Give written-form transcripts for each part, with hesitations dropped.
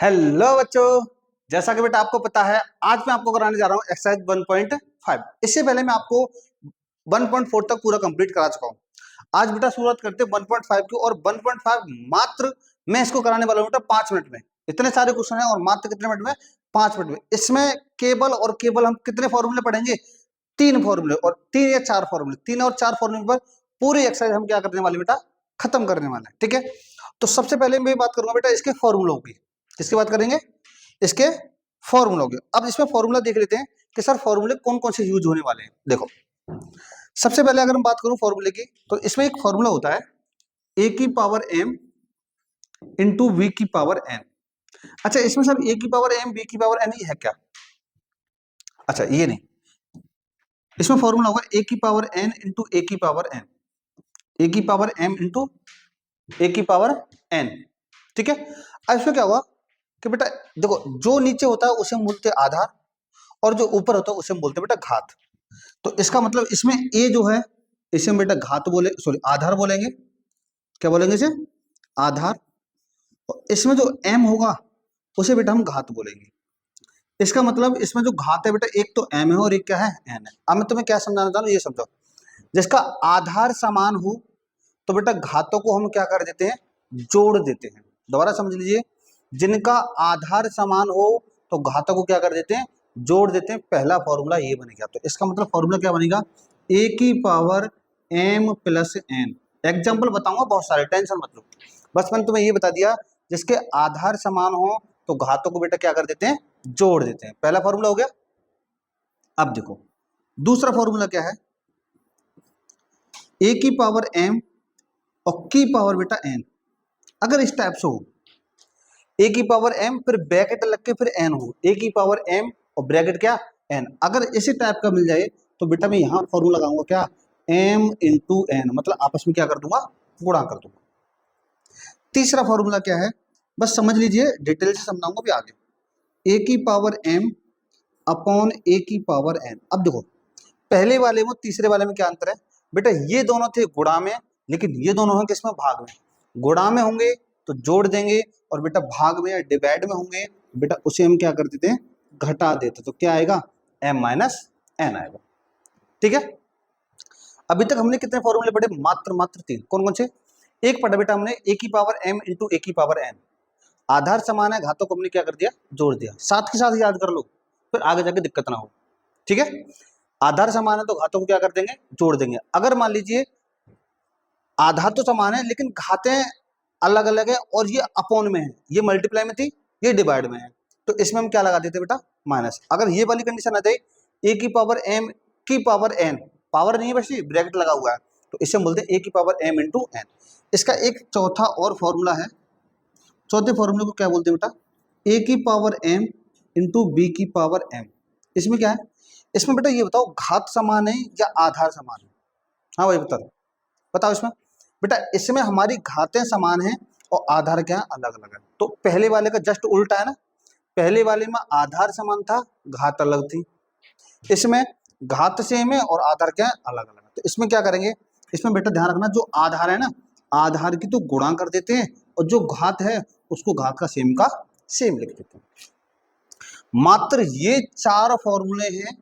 Hello बच्चों, जैसा कि बेटा आपको पता है आज मैं आपको कराने जा रहा हूँ एक्सरसाइज 1.5। इससे पहले मैं आपको 1.4 तक पूरा कंप्लीट करा चुका हूँ। आज बेटा शुरुआत करते हैं 1.5 की, और 1.5 मात्र मैं इसको कराने वाला हूँ बेटा 5 मिनट में। इतने सारे क्वेश्चन है और मात्र कितने मिनट में? 5 मिनट में। इसमें केवल और केवल हम कितने फॉर्मूले पढ़ेंगे? 3 फॉर्मूले, और 3 या 4 फॉर्मूले, 3 और 4 फॉर्मूले पर पूरी एक्सरसाइज हम क्या करने वाले बेटा? खत्म करने वाले हैं। ठीक है, तो सबसे पहले मैं बात करूंगा बेटा इसके फॉर्मूलों की। किसकी बात करेंगे? इसके फॉर्मूला हो गया। अब इसमें फॉर्मूला देख लेते हैं कि सर फॉर्मूले कौन कौन से यूज होने वाले हैं। देखो, सबसे पहले अगर हम बात करूं फॉर्मूले की, तो इसमें एक फॉर्मूला होता है ए की पावर एम इंटू वी की पावर एन। अच्छा, इसमें सर ए की पावर एम वी की पावर एन ही है क्या? अच्छा, ये नहीं, इसमें फॉर्मूला होगा ए की पावर एन इंटू ए की पावर एन, ए की पावर एम इंटू ए की पावर एन। ठीक है, अब इसमें क्या हुआ कि बेटा देखो, जो नीचे होता है उसे हम बोलते हैं आधार, और जो ऊपर होता है उसे हम बोलते हैं बेटा घात। तो इसका मतलब इसमें ए जो है इसे हम बेटा घात बोले, सॉरी आधार बोलेंगे। क्या बोलेंगे इसे? आधार। और इसमें जो एम होगा उसे बेटा हम घात बोलेंगे। इसका मतलब इसमें जो घात है बेटा, एक तो एम है और एक क्या है? एन है। अब मैं तुम्हें क्या समझाना चाह रहा हूं, ये समझो। जिसका आधार समान हो तो बेटा घातों को हम क्या कर देते हैं? जोड़ देते हैं। दोबारा समझ लीजिए, जिनका आधार समान हो तो घातों को क्या कर देते हैं? जोड़ देते हैं। पहला फॉर्मूला ये बनेगा। तो इसका मतलब फॉर्मूला क्या बनेगा? ए की power M plus N. Example बताऊंगा बहुत सारे, टेंशन मत लो। बस मैंने तुम्हें ये बता दिया, जिसके आधार समान हो तो घातों को बेटा क्या कर देते हैं? जोड़ देते हैं। पहला फॉर्मूला हो गया। अब देखो दूसरा फॉर्मूला क्या है? ए की पावर एम और की पावर बेटा एन। अगर इस टाइप से हो, ए की पावर एम फिर ब्रैकेट लग के फिर एन हो, ए की पावर एम और ब्रैकेट क्या? एन। अगर इसी टाइप का मिल जाए तो बेटा मैं यहां फॉर्मूला लगाऊंगा क्या? एम इंटू एन, मतलब आपस में क्या कर दूंगा? गुणा कर दूंगा। तीसरा फॉर्मूला क्या है? बस समझ लीजिए, डिटेल से समझाऊंगा भी आगे। ए की पावर एम अपॉन ए की पावर एन। अब देखो, पहले वाले में तीसरे वाले में क्या अंतर है बेटा? ये दोनों थे गुणा में, लेकिन ये दोनों हैं किसमें? भाग में। गुणा में होंगे तो जोड़ देंगे, और बेटा भाग में या डिवाइड में होंगे बेटा उसे हम क्या कर देते हैं? घटा देते। तो क्या आएगा? m माइनस एन आएगा। ठीक है, अभी तक हमने कितने फॉर्मूले पढ़े? मात्र 3। कौन कौन से? एक पढ़ा बेटा हमने ए की पावर m इंटू ए की पावर n। आधार समान है, घातों को हमने क्या कर दिया? जोड़ दिया। साथ के साथ याद कर लो, फिर आगे जाके दिक्कत ना हो। ठीक है, आधार समान है तो घातों को क्या कर देंगे? जोड़ देंगे। अगर मान लीजिए आधार तो समान है लेकिन घातें अलग अलग है, और ये अपॉन में है, ये मल्टीप्लाई में थी, ये डिवाइड में है, तो इसमें हम क्या लगा देते बेटा? माइनस। अगर ये वाली कंडीशन आ जाए, ए की पावर एम की पावर एन, पावर नहीं है बस ब्रैकेट लगा हुआ है, तो इसे हम बोलते हैं ए की पावर एम इंटू एन। इसका एक चौथा और फॉर्मूला है। चौथे फॉर्मूले को क्या बोलते हैं बेटा? ए की पावर एम इंटू बी की पावर एम। इसमें क्या है? इसमें बेटा ये बताओ, घात समान है या आधार समान है? हाँ भाई बता दो, बताओ इसमें। बेटा इसमें हमारी घातें समान हैं और आधार क्या है? अलग अलग है। तो पहले वाले का जस्ट उल्टा है ना, पहले वाले में आधार समान था, घात अलग थी। इसमें घात सेम है और आधार क्या है? अलग अलग है। तो इसमें क्या करेंगे? इसमें बेटा ध्यान रखना, जो आधार है ना, आधार की तो गुणा कर देते हैं, और जो घात है उसको घात का सेम लिख देते हैं। मात्र ये 4 फॉर्मूले हैं।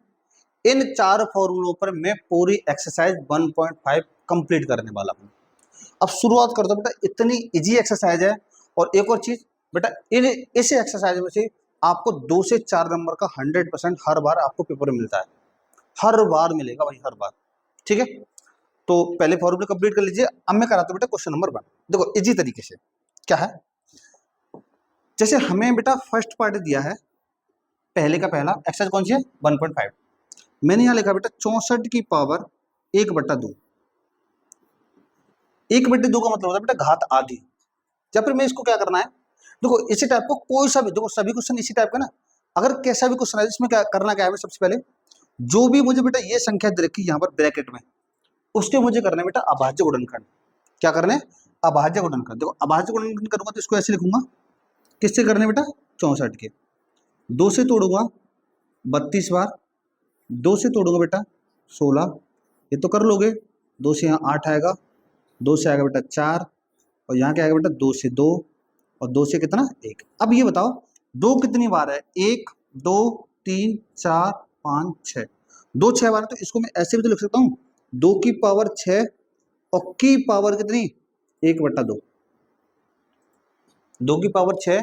इन 4 फॉर्मूलों पर मैं पूरी एक्सरसाइज 1.5 कंप्लीट करने वाला हूं। अब शुरुआत कर दो बेटा, इतनी इजी एक्सरसाइज है। और एक और चीज बेटा, इस एक्सरसाइज में से आपको 2 से 4 नंबर का 100% हर बार आपको पेपर में मिलता है। हर बार मिलेगा भाई, हर बार। ठीक है, तो पहले फॉर्मूले कंप्लीट कर लीजिए। अब मैं कराता हूं बेटा क्वेश्चन नंबर 1। देखो इजी तरीके से क्या है, जैसे हमें बेटा फर्स्ट पार्ट दिया है, पहले का पहला एक्सरसाइज कौन सी है? 1.5। मैंने यहां लिखा बेटा 64 की पावर 1/2। 1/2 का मतलब होता है बेटा घात आधी। या फिर मैं इसको क्या करना है, देखो इसी टाइप को कोई सा भी, देखो सभी क्वेश्चन इसी टाइप का ना, अगर कैसा भी क्वेश्चन है इसमें क्या करना, क्या है सबसे पहले जो भी मुझे बेटा ये संख्या दे रखी यहाँ पर ब्रैकेट में, उसके मुझे करना है बेटा अभाज्य गुणनखंड। क्या करना है? अभाज्य गुणनखंड। देखो अभाज्य गुणनखंड करूंगा तो इसको ऐसे लिखूंगा, किससे करने बेटा? 64 के। 2 से तोड़ूंगा 32 बार, 2 से तोड़ूंगा बेटा 16, ये तो कर लोगे। 2 से यहाँ 8 आएगा, 2 से आएगा बेटा 4, और यहाँ क्या आएगा बेटा? 2 से 2, और 2 से कितना? 1। अब ये बताओ दो कितनी बार है, 1 2 3 4 5 6, दो 6 बार है, तो इसको मैं ऐसे भी तो लिख सकता हूँ 2 की पावर 6 और की पावर कितनी 1/2, 2 की पावर 6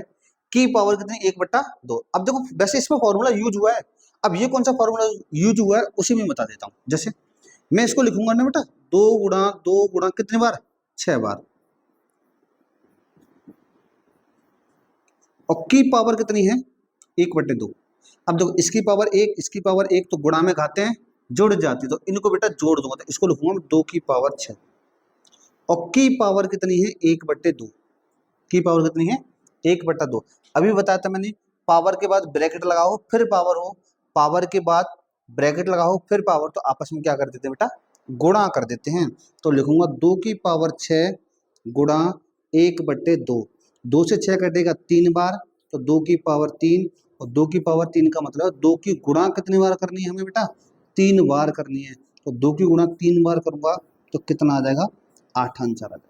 की पावर कितनी 1/2। अब देखो वैसे इसमें फॉर्मूला यूज हुआ है, अब ये कौन सा फॉर्मूला यूज हुआ है उसी में बता देता हूँ। जैसे मैं इसको लिखूंगा ना बेटा 2 गुणा कितनी बार 6 बार, और की पावर कितनी है 1/2। अब देखो इसकी पावर 1 इसकी पावर 1 तो गुणा में घाते हैं जुड़ जाती, तो इनको बेटा जोड़ दूंगा, तो इसको लिखूंगा मैं 2 की पावर 6 और की पावर कितनी है 1/2, की पावर कितनी है 1/2। अभी बताया था मैंने पावर के बाद ब्रैकेट लगाओ फिर पावर हो, पावर के बाद ब्रैकेट लगाओ फिर पावर, तो आपस में क्या कर देते हैं बेटा गुणा कर देते हैं। तो लिखूंगा 2 की पावर 6 गुणा 1/2, 2 से 6 कटेगा 3 बार, तो 2 की पावर 3, और 2 की पावर 3 का मतलब 2 की गुणा कितनी बार करनी है हमें बेटा 3 बार करनी है, तो 2 की गुणा 3 बार करूंगा तो कितना आ जाएगा 8 आंसर आ जाएगा।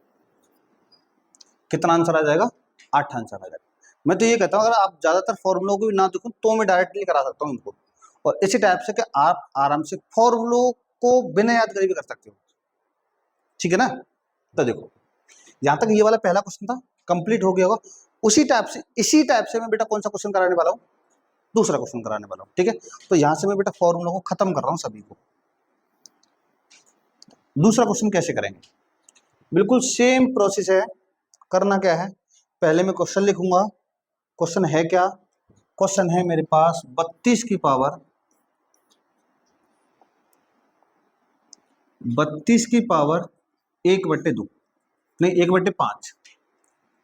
कितना आंसर आ जाएगा 8 आंसर आ जाएगा। मैं तो ये कहता हूँ अगर आप ज्यादातर फॉर्मूलों को भी ना देखो तो मैं डायरेक्टली करा सकता हूँ इनको, और इसी टाइप से कि आप आराम से फॉर्मूलों को बिना याद करे भी कर सकते हो, ठीक है ना। तो देखो यहाँ तक ये वाला पहला क्वेश्चन था, कंप्लीट हो गया होगा। उसी टाइप से इसी टाइप से मैं बेटा कौन सा क्वेश्चन कराने वाला हूँ, दूसरा क्वेश्चन कराने वाला हूँ, ठीक है। तो यहाँ से मैं बेटा फॉर्मूला को खत्म कर रहा हूँ सभी को। दूसरा क्वेश्चन कैसे करेंगे, बिल्कुल सेम प्रोसेस है। करना क्या है, पहले मैं क्वेश्चन लिखूंगा, क्वेश्चन है क्या, क्वेश्चन है मेरे पास 32 की पावर 1/2, नहीं 1/5,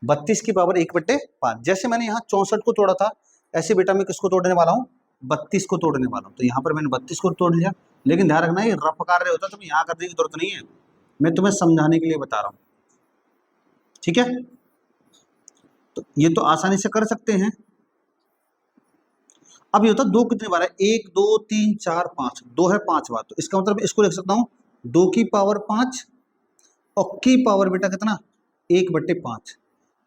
32 की पावर 1/5। जैसे मैंने यहाँ 64 को तोड़ा था ऐसे बेटा मैं किसको तोड़ने वाला हूँ 32 को तोड़ने वाला हूँ। तो यहाँ पर मैंने 32 को तोड़ लिया, लेकिन ध्यान रखना ये रफ कार्य होता है, तुम्हें यहाँ करने की जरूरत नहीं है, मैं तुम्हें समझाने के लिए बता रहा हूँ, ठीक है। तो ये तो आसानी से कर सकते हैं। अब ये होता है 2 कितनी बार है 1 2 3 4 5, 2 है 5 बार, तो इसका मतलब इसको लिख सकता हूँ 2 की पावर 5 और की पावर बेटा कितना 1/5।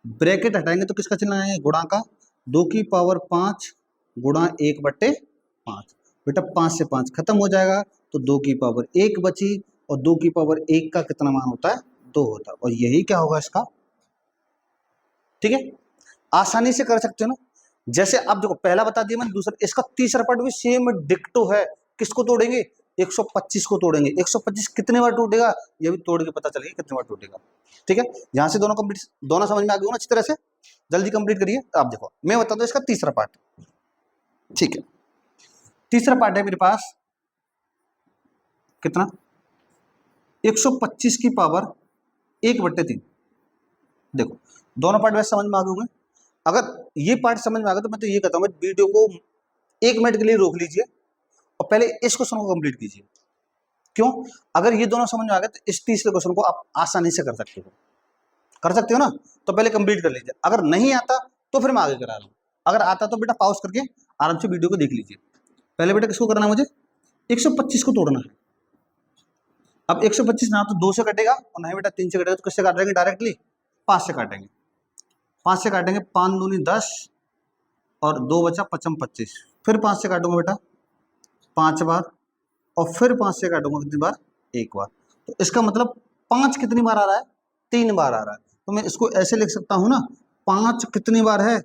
ब्रैकेट हटाएंगे तो किसका चिन्ह आएगा गुणा का, 2 की पावर 5 गुणा 1/5, बेटा 5 से 5 खत्म हो जाएगा, तो 2 की पावर 1 बची, और 2 की पावर 1 का कितना मान होता है 2 होता है, और यही क्या होगा इसका, ठीक है। आसानी से कर सकते हो ना। जैसे अब देखो पहला बता दिया मैंने, दूसरा इसका तीसरा पार्ट भी सेम डिक्टो है। किसको तोड़ेंगे 125 को तोड़ेंगे, 125 कितने बार टूटेगा ये भी तोड़ के पता चलेगा कितने बार टूटेगा, ठीक है। यहां से दोनों कंप्लीट, दोनों समझ में आ गए ना अच्छी तरह से, जल्दी कंप्लीट करिए। आप देखो मैं बता दूं इसका तीसरा पार्ट, ठीक है। तीसरा पार्ट है मेरे पास कितना 125 की पावर 1/3। देखो दोनों पार्ट वैसे समझ में आ गए होंगे। अगर ये पार्ट समझ में आ गया तो मैं तो ये कहता हूँ वीडियो को 1 मिनट के लिए रोक लीजिए और पहले इस क्वेश्चन को कंप्लीट कीजिए। क्यों, अगर ये दोनों समझ में आ गए तो इस तीसरे क्वेश्चन को आप आसानी से कर सकते हो, कर सकते हो ना। तो पहले कंप्लीट कर लीजिए, अगर नहीं आता तो फिर मैं आगे करा रहा हूँ, अगर आता तो बेटा पॉज करके आराम से वीडियो को देख लीजिए। पहले बेटा किसको करना है मुझे 125 को तोड़ना है। अब 125 ना तो 2 से कटेगा और ना ही बेटा 3 से कटेगा, तो किससे काटेंगे डायरेक्टली 5 से काटेंगे, 5 से काटेंगे 5 दूनी 10 और 2 बचा 5 25, फिर 5 से काटूंगा बेटा 5 बार, और फिर 5 से काटूंगा कितनी बार 1 बार। तो इसका मतलब 5 कितनी बार आ रहा है 3 बार आ रहा है, तो मैं इसको ऐसे लिख सकता हूं ना 5 कितनी बार है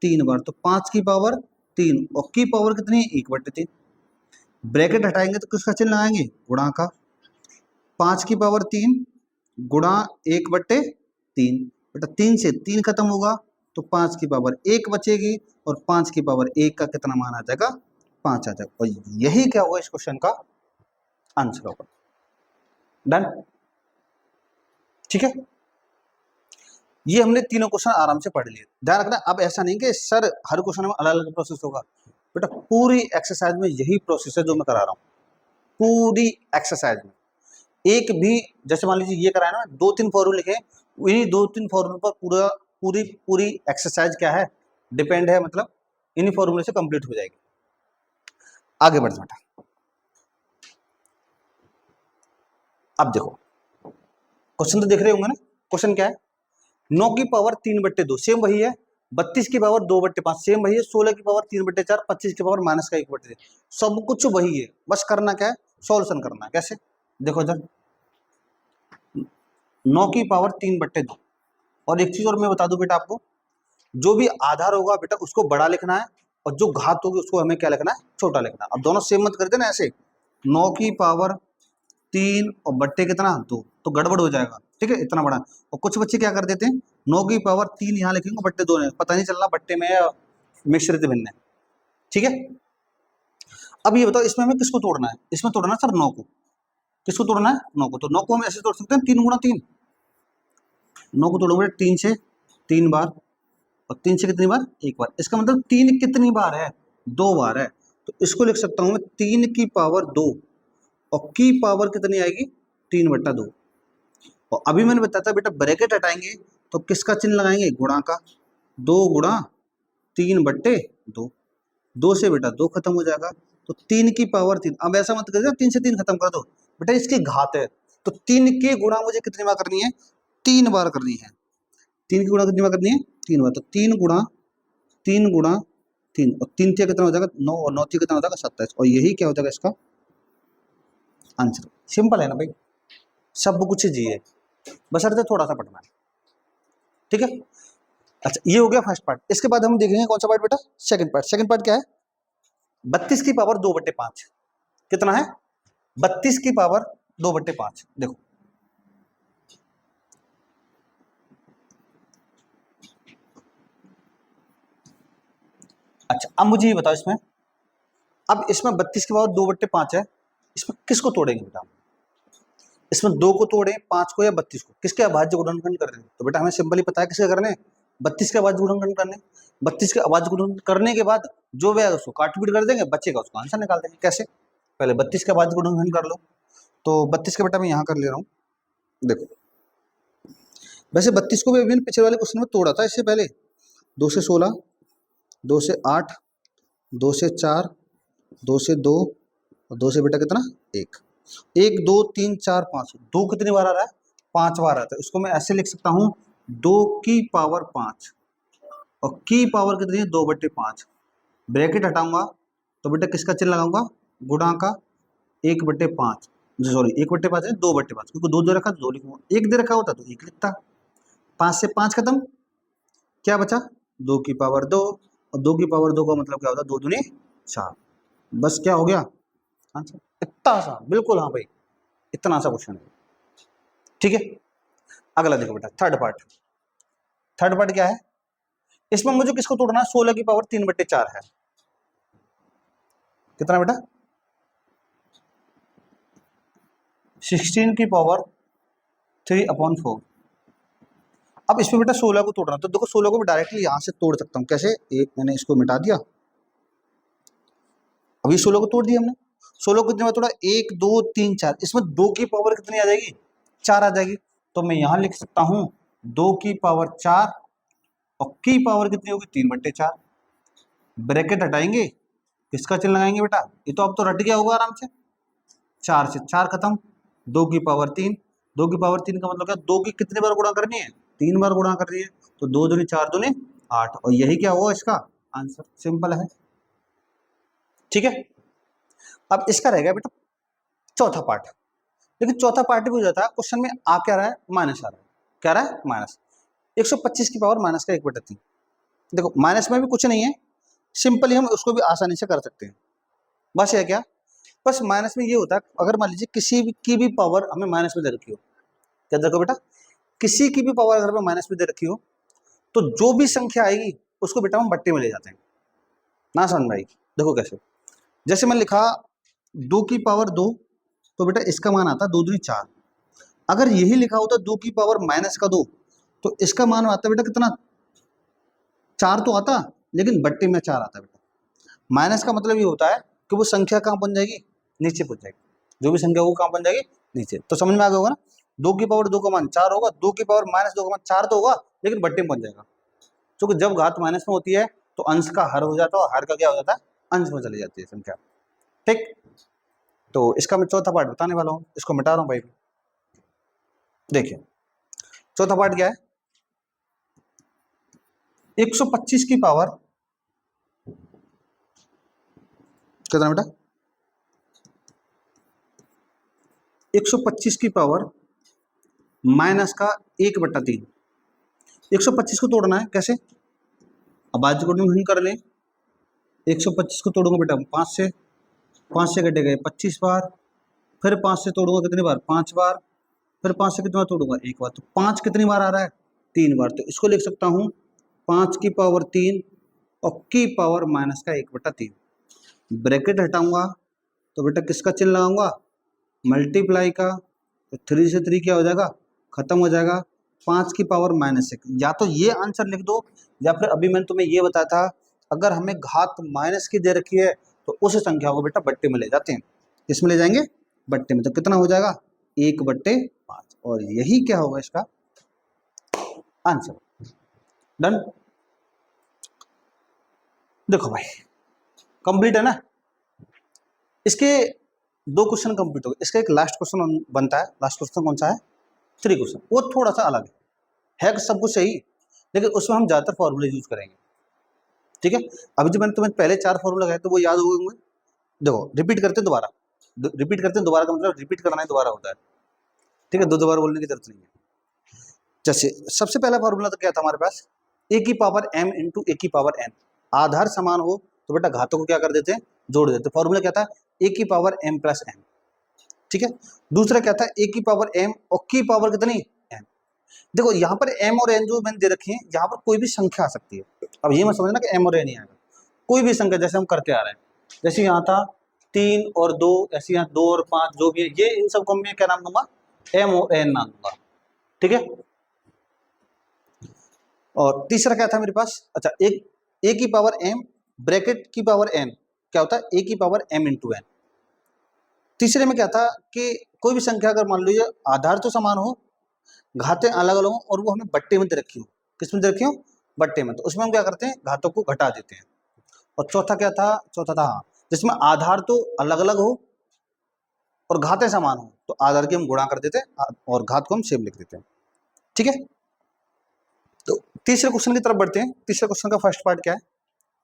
3 बार, तो 5 की पावर 3 और की पावर कितनी है 1/3। ब्रैकेट हटाएंगे तो किसका चिन्ह आएंगे गुणा का, 5 की पावर 3 गुणा 1/3, बेटा 3 से 3 खत्म होगा तो 5 की पावर 1 बचेगी, और 5 की पावर 1 का कितना मान आ जाएगा 5 आ जाएगा, और यही क्या होगा इस क्वेश्चन का आंसर होगा। डन, ठीक है। ये हमने तीनों क्वेश्चन आराम से पढ़ लिए। ध्यान रखना अब ऐसा नहीं कि सर हर क्वेश्चन में अलग अलग प्रोसेस होगा, बेटा पूरी एक्सरसाइज में यही प्रोसेस है जो मैं करा रहा हूँ, पूरी एक्सरसाइज में एक भी, जैसे मान लीजिए ये कराया ना 2-3 फॉर्मूले लिखे, इन्हीं 2-3 फॉर्मूले पर पूरा पूरी पूरी एक्सरसाइज क्या है डिपेंड है, मतलब इन्हीं फॉर्मूले से कंप्लीट हो जाएगी। आगे बढ़ते बेटा, अब देखो क्वेश्चन तो देख रहे होंगे ना, क्वेश्चन क्या है 9 की पावर 3/2, सेम वही है 32 की पावर 2/5 सेम वही है, 16 की पावर 3/4, 25 की पावर -1/3, सब कुछ वही है, बस करना क्या है, सॉल्यूशन करना है। कैसे, देखो इधर 9 की पावर 3/2। और एक चीज और मैं बता दूं बेटा आपको, जो भी आधार होगा बेटा उसको बड़ा लिखना है, और जो घात होगी उसको हमें क्या लिखना है, छोटा लिखना है। अब दोनों सेम मत कर देना ऐसे, 9 की पावर 3 और बट्टे कितना 2, तो गड़बड़ हो जाएगा, ठीक है, इतना बड़ा। और कुछ बच्चे क्या कर देते हैं, 9 की पावर 3 यहाँ लिखेंगे, बट्टे 2 नहीं, पता नहीं चलना बट्टे में या मिश्रित भिन्न है, ठीक है। अब ये बताओ इसमें हमें किसको तोड़ना है, इसमें तोड़ना है सर 9 को, किसको तोड़ना है, 9 को। तो 9 को हम ऐसे तोड़ सकते हैं 3 गुणा 3, 9 को तोड़ोगे 3 से 3 बार, और 3 से कितनी बार, 1 बार। इसका मतलब 3 कितनी बार है, 2 बार है। तो इसको लिख सकता हूं मैं 3 की पावर 2, और की पावर कितनी आएगी, 3/2। और अभी मैंने बताया था बेटा ब्रैकेट हटाएंगे तो किसका चिन्ह लगाएंगे, गुणा का, 2 गुणा 3/2, 2 से बेटा 2 खत्म हो जाएगा, तो 3 की पावर 3। अब ऐसा मत कर 3 से 3 खत्म कर दो, बेटा इसकी घात है, तो 3 की गुणा मुझे कितनी बार करनी है, 3 बार करनी है। 3 की गुणा कितनी बार करनी है, 3 बार। तो 3 गुणा 3 गुणा 3, और 3 से कितना हो जाएगा 9, और 9 से कितना हो जाएगा 27, और यही क्या हो जाएगा इसका आंसर। सिंपल है ना भाई, सब कुछ जी है, बस अर्थ थोड़ा सा पढ़ना है, ठीक है। अच्छा ये हो गया फर्स्ट पार्ट। इसके बाद हम देखेंगे कौन सा पार्ट बेटा, सेकंड पार्ट। सेकंड पार्ट क्या है, 32 की पावर 2/5 कितना है, 32 की पावर 2/5। देखो अच्छा अब मुझे ये बताओ इसमें, अब इसमें 32 की पावर 2/5 है, इसमें किसको तोड़ेंगे बेटा, इसमें 2 को तोड़े, 5 को या 32 को, किसके अभाज्य गुणनखंड कर रहे हैं। तो बेटा हमें सिंपली पता है किसके करने, 32 के अभाज्य गुणनखंड करने। 32 के अभाज्य गुणनखंड करने के बाद जो वे उसको काट पीट कर देंगे, बच्चेगा उसका आंसर निकाल देंगे। कैसे, पहले 32 के अभाज्य गुणनखंड कर लो। तो 32 का बेटा मैं यहाँ कर ले रहा हूँ, देखो वैसे 32 को भी अभी पिछले वाले क्वेश्चन में तोड़ा था इससे पहले, 2 से 16, 2 से 8, 2 से 4, 2 से 2, और 2 से बेटा कितना 1, 1 2 3 4 5, 2 कितनी बार आ रहा है, 5 बार आता है। इसको मैं ऐसे लिख सकता हूँ 2 की पावर 5, और की पावर कितनी है 2/5। ब्रैकेट हटाऊंगा तो बेटा किसका चिन्ह लगाऊंगा, गुणा का, 1/5, सॉरी 1/5 है 2/5, क्योंकि 2 दे रखा तो 2 लिखूंगा, 1 दे रखा होता तो 1 लिखता। 5 से 5 खत्म, क्या बचा 2 की पावर 2, और 2 की पावर 2 का मतलब क्या होता है, 2 दूनी 4, बस क्या हो गया आंसर। इतना सा, बिल्कुल हाँ भाई, इतना सा क्वेश्चन है, ठीक है। अगला देखो बेटा थर्ड पार्ट। थर्ड पार्ट क्या है, इसमें मुझे किसको तोड़ना है, 16 की पावर 3/4 है, कितना बेटा 16 की पावर 3/4। अब इसमें बेटा 16 को तोड़ना, तो देखो 16 को भी डायरेक्टली यहां से तोड़ सकता हूं, कैसे, एक मैंने इसको मिटा दिया, अभी 16 को तोड़ दिया हमने। 16 को कितने बार तोड़ा, 1 2 3 4, इसमें 2 की पावर कितनी आ जाएगी, 4 आ जाएगी। तो मैं यहां लिख सकता हूं 2 की पावर 4, और की पावर कितनी होगी 3/4। ब्रैकेट हटाएंगे, किसका चिन्ह लगाएंगे बेटा, ये तो अब तो रट गया होगा आराम से, 4 से 4 खत्म, 2 की पावर 3, 2 की पावर 3 का मतलब क्या, 2 की कितनी बार गुणा करनी है, 3 बार गुणा करनी है, तो 2 दूनी 4 दूनी 8, और यही क्या होगा इसका आंसर, सिंपल है, ठीक है। अब इसका रह गया बेटा चौथा पार्ट, लेकिन चौथा पार्ट भी हो जाता है, क्वेश्चन में आ क्या रहा है, माइनस आ रहा है, क्या रहा है माइनस, 125 की पावर माइनस का 1/3। देखो माइनस में भी कुछ नहीं है, सिंपली हम उसको भी आसानी से कर सकते हैं, बस ये क्या, बस माइनस में ये होता है अगर मान लीजिए किसी भी की भी पावर हमें माइनस में दे रखी हो, क्या देखो बेटा किसी की भी पावर अगर हमें माइनस में दे रखी हो, तो जो भी संख्या आएगी उसको बेटा हम बट्टे में ले जाते हैं, ना समझ भाई। देखो कैसे, जैसे मैं लिखा 2 की पावर 2, तो बेटा इसका मान आता 2 दूनी 4, अगर यही लिखा होता 2 की पावर माइनस का 2, तो इसका मान आता बेटा कितना 4 तो आता, लेकिन बट्टे में 4 आता बेटा। माइनस का मतलब ये होता है कि वो संख्या कहाँ बन जाएगी, नीचे पहुंच जाएगी, जो भी संख्या वो कहाँ बन जाएगी, नीचे। तो समझ में आ गया होगा ना, 2 की पावर 2 का मान 4 होगा, 2 की पावर माइनस 2 का मान 4 तो होगा, लेकिन बट्टे में बन जाएगा, क्योंकि जब घात माइनस में होती है तो अंश का हर हो जाता है, और हर का क्या हो जाता है, अंश में चली जाती है संख्या, ठीक। तो इसका मैं चौथा पार्ट बताने वाला हूँ, इसको मिटा रहा हूँ भाई। देखिए चौथा पार्ट क्या है, 125 की पावर कितना बेटा, 125 की पावर माइनस का 1/3। 125 को तोड़ना है कैसे, अब बाजू को हम कर लें। 125 को तोड़ूंगा बेटा 5 से, 5 से कटे गए 25 बार, फिर 5 से तोड़ूंगा कितनी बार, 5 बार, फिर 5 से कितना तोड़ूंगा, 1 बार। तो 5 कितनी बार आ रहा है, 3 बार। तो इसको लिख सकता हूँ 5 की पावर 3 और की पावर माइनस का 1/3। ब्रैकेट हटाऊंगा तो बेटा किसका चिन्ह लगाऊंगा, मल्टीप्लाई का। तो 3 से 3 क्या हो जाएगा, खत्म हो जाएगा। 5 की पावर -1। या तो ये आंसर लिख दो, या फिर अभी मैंने तुम्हें ये बताया था अगर हमें घात माइनस की दे रखी है तो उस संख्या को बेटा बट्टे में ले जाते हैं। किसमें ले जाएंगे, बट्टे में। तो कितना हो जाएगा, 1/5। और यही क्या होगा इसका आंसर। डन। देखो भाई कंप्लीट है ना, इसके 2 क्वेश्चन कंप्लीट हो गए। इसका एक लास्ट क्वेश्चन बनता है। लास्ट क्वेश्चन कौन सा है, 3 क्वेश्चन। वो थोड़ा सा अलग है सब कुछ सही, लेकिन उसमें हम ज्यादातर फॉर्मूले यूज करेंगे। ठीक है, अभी जो मैंने तुम्हें पहले 4 फॉर्मूला लगाए तो वो याद हो गए। देखो रिपीट करते हैं दोबारा, रिपीट करते हैं दोबारा का मतलब रिपीट करना है, दोबारा होता है। ठीक है, दो दोबारा बोलने की जरूरत नहीं है। जैसे सबसे पहला फॉर्मूला तो क्या था हमारे पास, ए की पावर m इंटू ए की पावर n। आधार समान हो तो बेटा घातों को क्या कर देते हैं, जोड़ देते। फॉर्मूला क्या था, ए की पावर m प्लस n। ठीक है, दूसरा क्या था, ए की पावर m और की पावर कितनी n। देखो यहाँ पर m और n जो मैंने दे रखी है, यहाँ पर कोई भी संख्या आ सकती है। अब ये मत समझना कि m और n ही आएगा, कोई भी संख्या जैसे हम करते आ रहे हैं। जैसे यहाँ था 3 और 2, ऐसे यहाँ 2 और 5 जो भी है, ये इन सबको मैं क्या नाम दूंगा, m और n नाम दूंगा। ठीक है, और तीसरा क्या था मेरे पास, अच्छा एक ए की पावर m ब्रैकेट की पावर n क्या होता है, ए की पावर m इंटू n। तीसरे में क्या था कि कोई भी संख्या अगर मान लीजिए आधार तो समान हो, घातें अलग अलग हो और वो हमें बट्टे में दे रखी हो। किस में दे रखी हो, बट्टे में। तो उसमें हम क्या करते हैं, घातों को घटा देते हैं। और चौथा क्या था, चौथा था हाँ, जिसमें आधार तो अलग अलग हो और घातें समान हो, तो आधार की हम गुणा कर देते हैं और घात को हम सेम लिख देते हैं। ठीक है, तो तीसरे क्वेश्चन की तरफ बढ़ते हैं। तीसरे क्वेश्चन का फर्स्ट पार्ट क्या है,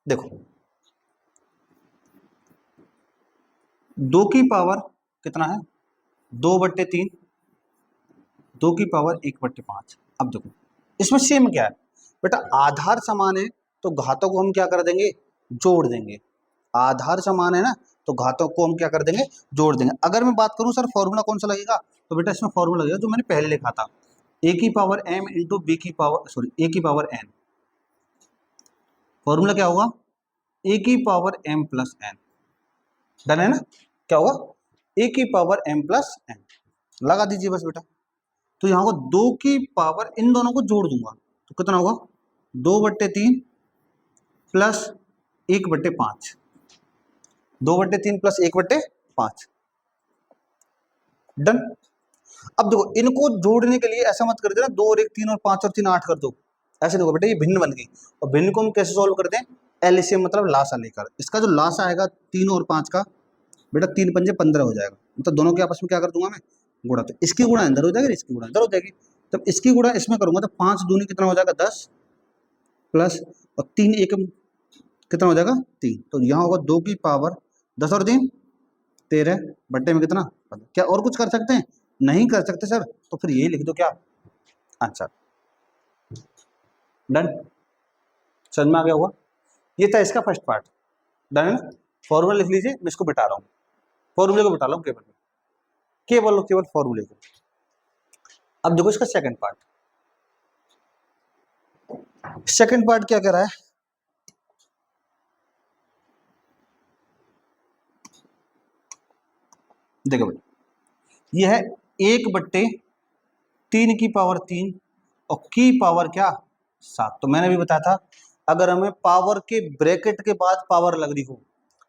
देखो 2 की पावर कितना है, 2/3, 2 की पावर 1/5। अब देखो इसमें सेम क्या है बेटा, आधार समान है तो घातों को हम क्या कर देंगे, जोड़ देंगे। आधार समान है ना, तो घातों को हम क्या कर देंगे, जोड़ देंगे। अगर मैं बात करूं सर फॉर्मूला कौन सा लगेगा, तो बेटा इसमें फॉर्मूला लगेगा जो मैंने पहले लिखा था, ए की पावर m इंटू बी की पावर सॉरी ए की पावर n। फॉर्मूला क्या होगा, ए की power m plus n। Done है ना, क्या होगा, ए की पावर m प्लस n। लगा दीजिए बस बेटा। तो यहाँ को 2 की पावर इन दोनों को जोड़ दूंगा तो कितना होगा, 2/3 प्लस 1/5। 2/3 प्लस 1/5। डन। अब देखो इनको जोड़ने के लिए ऐसा मत कर देना 2 और 1 3 और 5 और 3 8 कर दो। ऐसे देखो बेटा ये भिन्न बन गई, और भिन्न को हम कैसे सोल्व करते हैं, एलसीएम मतलब लासा लेकर। इसका जो लासा आएगा 3 और 5 का, बेटा 3 पंजे 15 हो जाएगा। मतलब दोनों के आपस में क्या कर दूंगा मैं, गुणा। तो इसकी गुणा अंदर हो जाएगी, इसकी गुणा अंदर हो जाएगी। तब इसकी गुणा इसमें करूंगा तो 5 दूनी कितना हो जाएगा 10 प्लस, और 3 एक कितना हो जाएगा 3। तो यहाँ होगा 2 की पावर 10 और 3 13 बट्टे में कितना 15। क्या और कुछ कर सकते हैं, नहीं कर सकते सर, तो फिर यही लिख दो क्या आंसर। डन, समझ में आ गया होगा। ये था इसका फर्स्ट पार्ट। डन है ना, फॉर्मूला लिख लीजिए, मैं इसको बिठा रहा हूँ, फॉर्मूले को बिठा रहा हूँ केवल केवल केवल फॉर्मूले को। अब देखो इसका सेकंड पार्ट। सेकंड पार्ट क्या कह रहा है, देखो बेटा ये है 1/3 की पावर 3 और की पावर क्या 7। तो मैंने भी बताया था अगर हमें पावर के ब्रैकेट के बाद पावर लग रही हो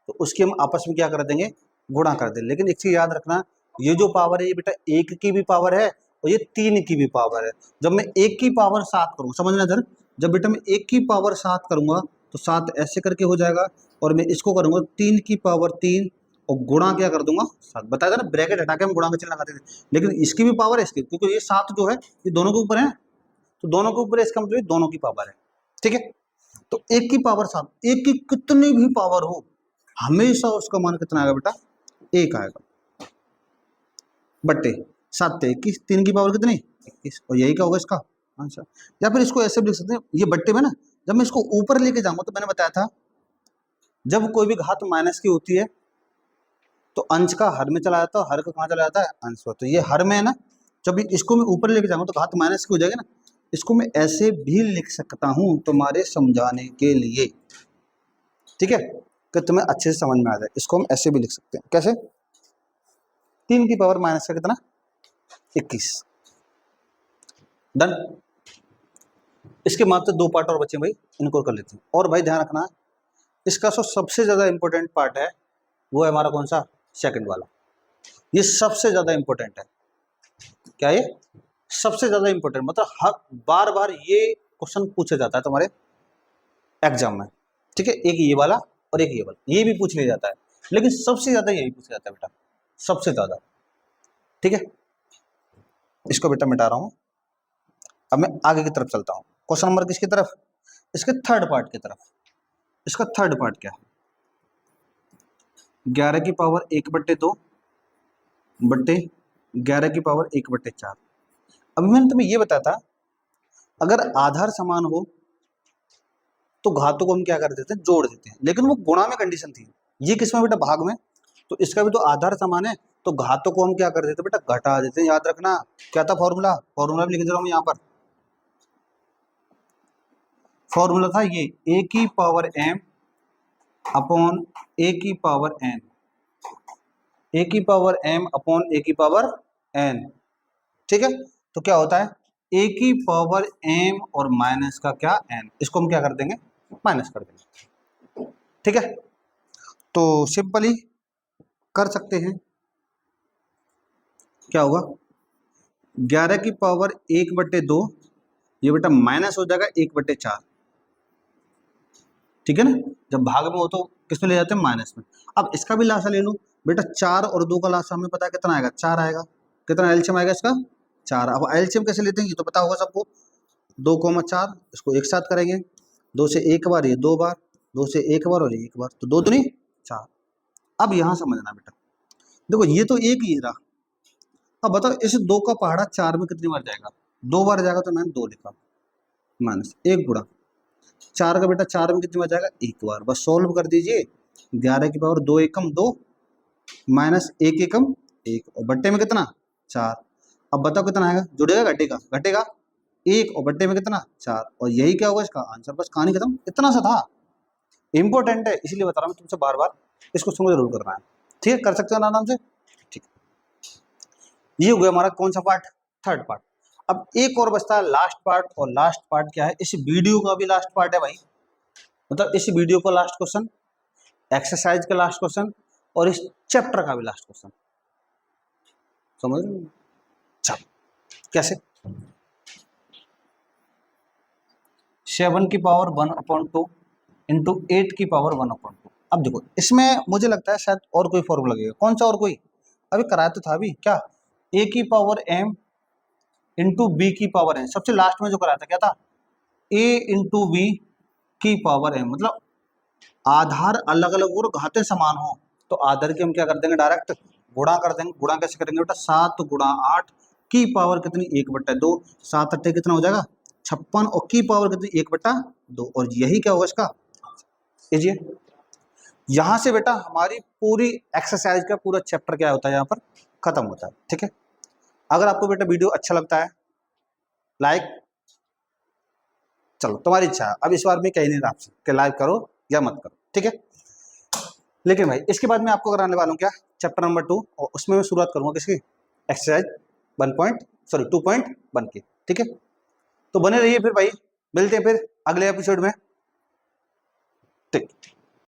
तो उसकी हम आपस में क्या कर देंगे, गुणा कर देंगे। लेकिन एक चीज याद रखना, ये जो पावर है ये बेटा 1 की भी पावर है और ये 3 की भी पावर है। जब मैं 1 की पावर 7 करूँगा, समझना इधर, जब बेटा मैं 1 की पावर 7 करूंगा तो 7 ऐसे करके हो जाएगा, और मैं इसको करूंगा 3 की पावर 3 और गुणा क्या कर दूंगा 7। बताया था ना ब्रैकेट हटा के हम गुणा का चिन्ह लगाते थे, लेकिन इसकी भी पावर है इसकी, क्योंकि ये 7 जो है ये दोनों के ऊपर है, तो दोनों के ऊपर है, इसका मतलब दोनों की पावर है। ठीक है, तो 1 की पावर 7, 1 की कितनी भी पावर हो हमेशा उसका मान कितना आएगा बेटा, 1 आएगा, बट्टे 7 × 21, 3 की पावर कितनी 21, और यही क्या होगा इसका आंसर। या फिर इसको ऐसे भी लिख सकते हैं, ये बट्टे में ना जब मैं इसको ऊपर लेके जाऊंगा तो मैंने बताया था जब कोई भी घात माइनस की होती है तो अंश का हर में चला जाता है, हर का कहाँ चला जाता है, अंश में। तो ये हर में है ना, जब इसको मैं ऊपर लेके जाऊंगा तो घात माइनस की हो जाएगी ना, इसको मैं ऐसे भी लिख सकता हूं तुम्हारे समझाने के लिए, ठीक है, कि तुम्हें अच्छे से समझ में आ जाए। इसको हम ऐसे भी लिख सकते हैं, कैसे, 3 की पावर माइनस का कितना 21, डन। इसके मात्र 2 पार्ट और बचे भाई, इनको कर लेते हैं। और भाई ध्यान रखना, इसका सबसे ज्यादा इंपॉर्टेंट पार्ट है वो है हमारा कौन सा, सेकंड वाला। ये सबसे ज्यादा इंपॉर्टेंट है, क्या ये सबसे ज्यादा इंपॉर्टेंट, मतलब हर बार बार ये क्वेश्चन पूछा जाता है तुम्हारे एग्जाम में, ठीक है। एक ये वाला और एक ये वाला, ये भी पूछ लिया जाता है, लेकिन सबसे ज्यादा यही पूछा जाता है बेटा, सबसे ज्यादा, ठीक है। इसको बेटा मिटा रहा हूं, अब मैं आगे की तरफ चलता हूं। क्वेश्चन नंबर किसकी तरफ, इसके थर्ड पार्ट की तरफ। इसका थर्ड पार्ट क्या है, 11 की पावर 1/2 बट्टे 11 की पावर 1/4। अभी मैंने तुम्हें ये बताया था अगर आधार समान हो तो घातों को हम क्या कर देते हैं, जोड़ देते हैं, लेकिन वो गुणा में कंडीशन थी, ये किसमें बेटा, भाग में। तो इसका भी तो आधार समान है, तो घातों को हम क्या कर देते हैं बेटा, घटा देते हैं। याद रखना क्या था फॉर्मूला, फॉर्मूला भी लिख दे रहा हूं यहाँ पर। फॉर्मूला था ये a की पावर m अपॉन a की पावर n, a की पावर m अपॉन a की पावर n, ठीक है। तो क्या होता है a की पावर m और माइनस का क्या n, इसको हम क्या कर देंगे, माइनस कर देंगे, ठीक है। तो सिंपली कर सकते हैं, क्या होगा 11 की पावर 1/2, ये बेटा माइनस हो जाएगा 1/4, ठीक है ना। जब भाग में हो तो किस में ले जाते हैं, माइनस में। अब इसका भी लासा ले लो बेटा, 4 और 2 का लासा हमें पता है कितना आएगा, 4 आएगा। कितना एलसीएम आएगा इसका, 4। अब एलसीएम कैसे लेते हैं ये तो पता होगा सबको, 2,4 इसको एक साथ करेंगे, 2 से एक बार, ये 2 बार, 2 से एक बार और ये एक बार, तो 2 दूनी 4। अब यहाँ समझना बेटा, देखो ये तो एक ही रहा, अब बताओ इस 2 का पहाड़ा 4 में कितनी बार जाएगा, 2 बार जाएगा, तो मैंने 2 लिखा, माइनस 1 गुणा 4 का बेटा 4 में कितनी बार जाएगा, 1 बार। बस सोल्व कर दीजिए, 11 की पावर 2 एकम 2 माइनस 1 एकम 1, और बट्टे में कितना 4। अब बताओ कितना आएगा, जुड़ेगा घटेगा, घटेगा 1, और बट्टे में कितना 4, और यही क्या होगा इसका आंसर। बस कहानी खत्म, इतना सा था। इंपॉर्टेंट है इसलिए बता रहा हूँ तुमसे बार बार, इसको समझ जरूर करना है, ठीक है। कर सकते हो आराम से, ठीक। ये हो गया हमारा कौन सा पार्ट, थर्ड पार्ट। अब एक और बचता है लास्ट पार्ट, और लास्ट पार्ट क्या है, इस वीडियो का भी लास्ट पार्ट है भाई, मतलब इस वीडियो का लास्ट क्वेश्चन, एक्सरसाइज का लास्ट क्वेश्चन, और इस चैप्टर का भी लास्ट क्वेश्चन, समझ रहे हो। चल कैसे, 7 की पावर 1/2 इंटू 8 की पावर 1/2। अब देखो इसमें मुझे लगता है शायद और कोई फॉर्मूला लगेगा, कौन सा और कोई, अभी कराया तो था अभी, क्या a की पावर m इंटू बी की पावर n, सबसे लास्ट में जो कराया था क्या था, a इंटू बी की पावर m, मतलब आधार अलग अलग और घातें समान हो तो आधार की हम क्या कर देंगे, डायरेक्ट गुणा कर देंगे। गुणा कैसे करेंगे बेटा, 7 गुणा 8 की पावर कितनी 1/2, 7 अट्ठे कितना हो जाएगा 56, और की पावर कितनी 1/2, और यही क्या होगा इसका, कीजिए। यहां से बेटा हमारी पूरी एक्सरसाइज का पूरा चैप्टर क्या होता है, यहाँ पर खत्म होता है, ठीक है। अगर आपको बेटा वीडियो अच्छा लगता है लाइक, चलो तुम्हारी इच्छा है, अब इस बार मैं कह नहीं रहा आपसे कि लाइक करो या मत करो, ठीक है। लेकिन भाई इसके बाद मैं आपको कराने वाला हूँ क्या, चैप्टर नंबर 2, और उसमें मैं शुरुआत करूंगा किसकी, एक्सरसाइज 2.1 की, ठीक है। तो बने रहिए फिर भाई, मिलते हैं फिर अगले एपिसोड में।